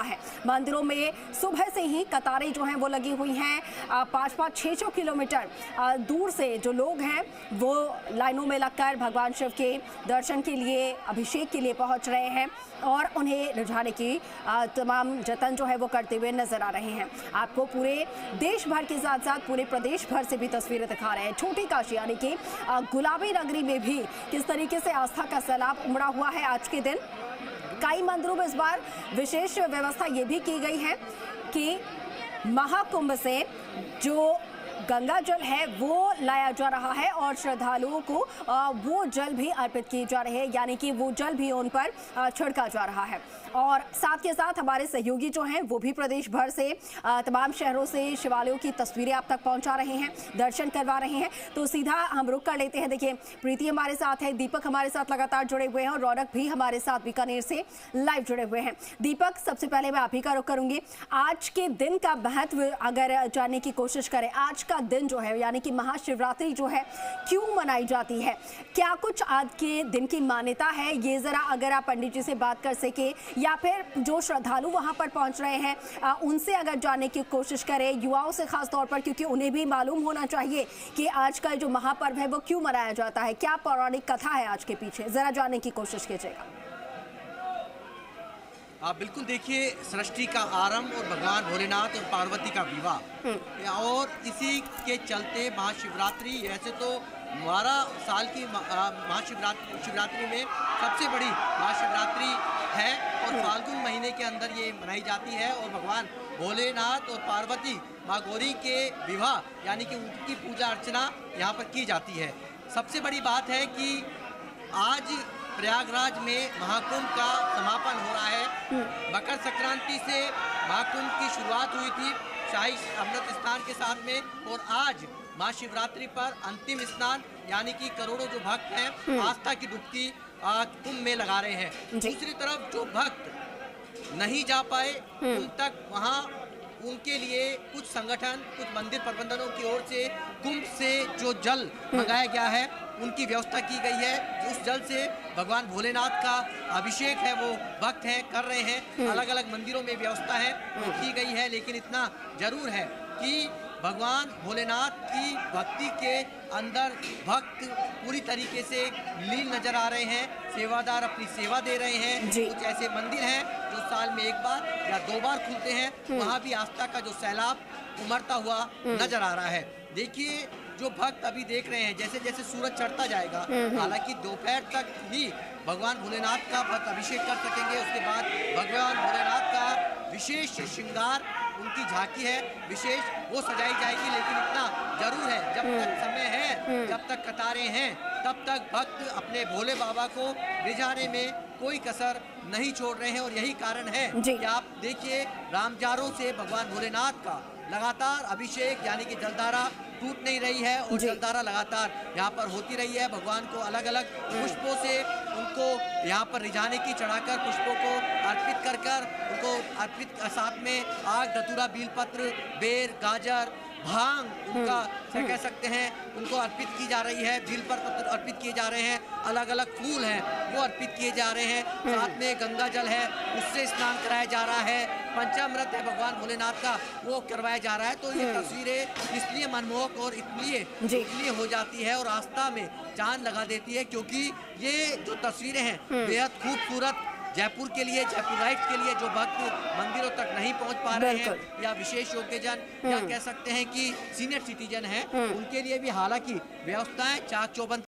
है। मंदिरों में सुबह से ही कतारें जो हैं वो लगी हुई हैं। 5-5, 600 किलोमीटर दूर से जो लोग हैं वो लाइनों में लगकर भगवान शिव के दर्शन के लिए, अभिषेक के लिए पहुंच रहे हैं और उन्हें रिझाने की तमाम जतन जो है वो करते हुए नजर आ रहे हैं। आपको पूरे देश भर के साथ साथ पूरे प्रदेश भर से भी तस्वीरें दिखा रहे हैं। छोटी काशी यानी कि गुलाबी नगरी में भी किस तरीके से आस्था का सैलाब उमड़ा हुआ है आज के दिन। कई मंदिरों में इस बार विशेष व्यवस्था ये भी की गई है कि महाकुंभ से जो गंगा जल है वो लाया जा रहा है और श्रद्धालुओं को वो जल भी अर्पित किए जा रहे हैं, यानी कि वो जल भी उन पर छिड़का जा रहा है। और साथ के साथ हमारे सहयोगी जो हैं वो भी प्रदेश भर से तमाम शहरों से शिवालयों की तस्वीरें आप तक पहुंचा रहे हैं, दर्शन करवा रहे हैं। तो सीधा हम रुक कर लेते हैं। देखिए, प्रीति हमारे साथ है, दीपक हमारे साथ लगातार जुड़े हुए हैं और रौनक भी हमारे साथ बीकानेर से लाइव जुड़े हुए हैं। दीपक, सबसे पहले मैं आप ही का रुख करूंगी। आज के दिन का महत्व अगर जानने की कोशिश करें, आज का दिन जो है यानी कि महाशिवरात्रि जो है क्यों मनाई जाती है, क्या कुछ आज के दिन की मान्यता है, ये जरा अगर आप पंडित जी से बात कर सके या फिर जो श्रद्धालु वहां पर पहुंच रहे हैं उनसे अगर जानने की कोशिश करें, युवाओं से खास तौर पर, क्योंकि उन्हें भी मालूम होना चाहिए कि आज का जो महापर्व है वो क्यों मनाया जाता है, क्या पौराणिक कथा है आज के पीछे, जरा जानने की कोशिश कीजिएगा। आप बिल्कुल देखिए, सृष्टि का आरंभ और भगवान भोलेनाथ और पार्वती का विवाह और इसी के चलते महाशिवरात्रि, ऐसे तो 12 साल की महाशिवरात्रि में सबसे बड़ी महाशिवरात्रि है और फाल्गुन महीने के अंदर ये मनाई जाती है और भगवान भोलेनाथ और पार्वती माँ गौरी के विवाह यानी कि उनकी पूजा अर्चना यहाँ पर की जाती है। सबसे बड़ी बात है कि आज प्रयागराज में महाकुंभ का समापन हो रहा है। मकर संक्रांति से महाकुंभ की शुरुआत हुई थी शाही अमृत स्नान के साथ में और आज महाशिवरात्रि पर अंतिम स्नान यानी कि करोड़ों जो भक्त हैं आस्था की डुबकी कुंभ में लगा रहे हैं। दूसरी तरफ जो भक्त नहीं जा पाए उन तक वहाँ उनके लिए कुछ संगठन, कुछ मंदिर प्रबंधनों की ओर से कुंभ से जो जल मंगाया गया है उनकी व्यवस्था की गई है। उस जल से भगवान भोलेनाथ का अभिषेक है वो भक्त हैं कर रहे हैं। अलग अलग मंदिरों में व्यवस्था है वो की गई है, लेकिन इतना जरूर है कि भगवान भोलेनाथ की भक्ति के अंदर भक्त पूरी तरीके से लीन नजर आ रहे हैं। सेवादार अपनी सेवा दे रहे हैं। कुछ ऐसे मंदिर हैं जो साल में एक बार या 2 बार खुलते हैं, वहाँ भी आस्था का जो सैलाब उमड़ता हुआ नजर आ रहा है। देखिए, जो भक्त अभी देख रहे हैं जैसे जैसे सूरज चढ़ता जाएगा, हालांकि दोपहर तक ही भगवान भोलेनाथ का भक्त अभिषेक कर सकेंगे। उसके बाद भगवान भोलेनाथ का विशेष श्रृंगार, उनकी झांकी है विशेष, वो सजाई जाएगी। लेकिन इतना जरूर है, जब तक समय है, जब तक कतारें हैं, तब तक भक्त अपने भोले बाबा को रिझाने में कोई कसर नहीं छोड़ रहे हैं। और यही कारण है कि आप देखिए, रामजारों से भगवान भोलेनाथ का लगातार अभिषेक यानी कि जलधारा टूट नहीं रही है और जलधारा लगातार यहाँ पर होती रही है। भगवान को अलग अलग पुष्पों से उनको यहाँ पर रिझाने की, चढ़ाकर पुष्पों को अर्पित कर कर उनको अर्पित, साथ में आग, धतूरा, बीलपत्र, बेर, गाजर, भांग उनका कह सकते हैं उनको अर्पित की जा रही है। बीलपत्र अर्पित किए जा रहे हैं, अलग अलग फूल हैं वो अर्पित किए जा रहे हैं। साथ में गंगा जल है उससे स्नान कराया जा रहा है। पंचामृत है भगवान भोलेनाथ का वो करवाया जा रहा है। तो ये तस्वीरें इसलिए मनमोहक और इसलिए हो जाती है और आस्था में चांद लगा देती है, क्योंकि ये जो तस्वीरें हैं बेहद खूबसूरत जयपुर के लिए, जयपुराइट के लिए जो भक्त मंदिरों तक नहीं पहुंच पा रहे हैं या विशेष योग्यजन या कह सकते हैं कि सीनियर सिटीजन हैं, उनके लिए भी हालांकि व्यवस्थाएं चाक चौबंद